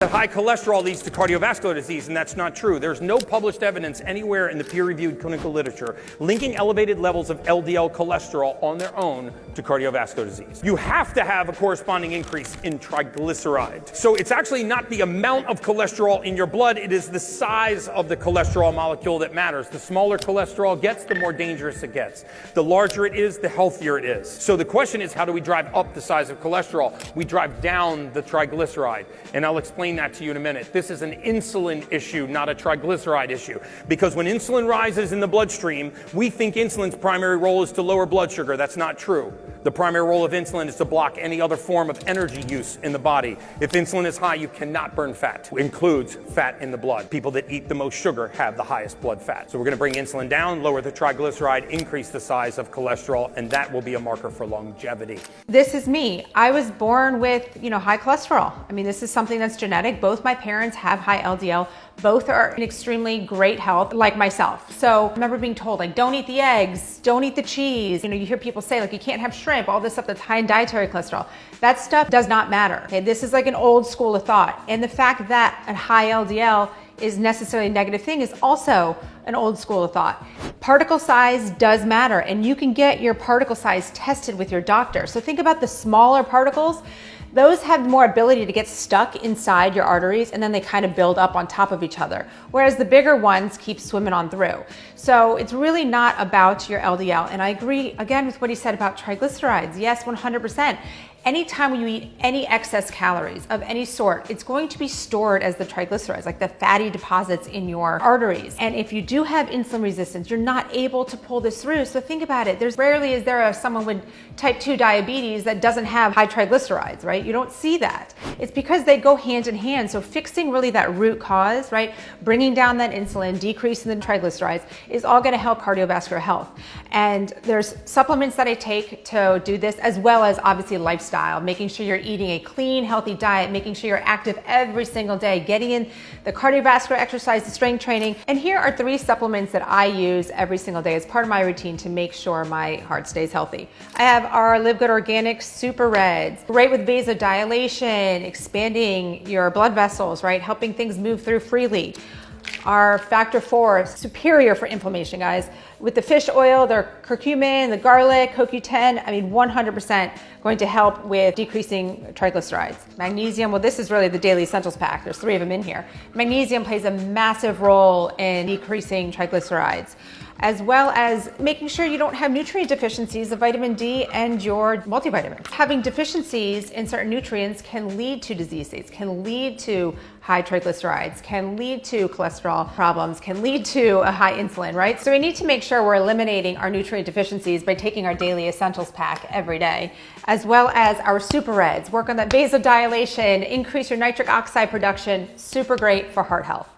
High cholesterol leads to cardiovascular disease, and that's not true. There's no published evidence anywhere in the peer-reviewed clinical literature linking elevated levels of LDL cholesterol on their own to cardiovascular disease. You have to have a corresponding increase in triglyceride. So it's actually not the amount of cholesterol in your blood, it is the size of the cholesterol molecule that matters. The smaller cholesterol gets, the more dangerous it gets. The larger it is, the healthier it is. So the question is, how do we drive up the size of cholesterol? We drive down the triglyceride, and I'll explain that to you in a minute. This is an insulin issue, not a triglyceride issue. Because when insulin rises in the bloodstream, we think insulin's primary role is to lower blood sugar. That's not true. The primary role of insulin is to block any other form of energy use in the body. If insulin is high, you cannot burn fat. It includes fat in the blood. People that eat the most sugar have the highest blood fat. So we're going to bring insulin down, lower the triglyceride, increase the size of cholesterol, and that will be a marker for longevity. This is me. I was born with, high cholesterol. I mean, this is something that's genetic. Both my parents have high LDL. Both are in extremely great health, like myself. So I remember being told, don't eat the eggs, don't eat the cheese. You hear people say, you can't have shrimp, all this stuff that's high in dietary cholesterol. That stuff does not matter. Okay? This is like an old school of thought. And the fact that a high LDL is necessarily a negative thing is also an old school of thought. Particle size does matter, and you can get your particle size tested with your doctor. So think about the smaller particles. Those have more ability to get stuck inside your arteries, and then they kind of build up on top of each other. Whereas the bigger ones keep swimming on through. So it's really not about your LDL. And I agree again with what he said about triglycerides. Yes, 100%. Anytime you eat any excess calories of any sort, it's going to be stored as the triglycerides, like the fatty deposits in your arteries. And if you do have insulin resistance, you're not able to pull this through. So think about it. There's rarely is there someone with type 2 diabetes that doesn't have high triglycerides, right? You don't see that. It's because they go hand in hand. So fixing really that root cause, right? Bringing down that insulin, decreasing the triglycerides is all going to help cardiovascular health. And there's supplements that I take to do this, as well as obviously lifestyle, making sure you're eating a clean, healthy diet, making sure you're active every single day, getting in the cardiovascular exercise, the strength training. And here are 3 supplements that I use every single day as part of my routine to make sure my heart stays healthy. I have our Live Good Organic Super Reds, great with vasodilation, expanding your blood vessels, right? Helping things move through freely. Our Factor 4, superior for inflammation, guys. With the fish oil, the curcumin, the garlic, CoQ10, 100% going to help with decreasing triglycerides. Magnesium, well, this is really the daily essentials pack. There's 3 of them in here. Magnesium plays a massive role in decreasing triglycerides, as well as making sure you don't have nutrient deficiencies of vitamin D and your multivitamins. Having deficiencies in certain nutrients can lead to disease states, can lead to high triglycerides, can lead to cholesterol problems, can lead to a high insulin, right? So we need to make sure we're eliminating our nutrient deficiencies by taking our daily essentials pack every day, as well as our Super Reds. Work on that vasodilation, increase your nitric oxide production, super great for heart health.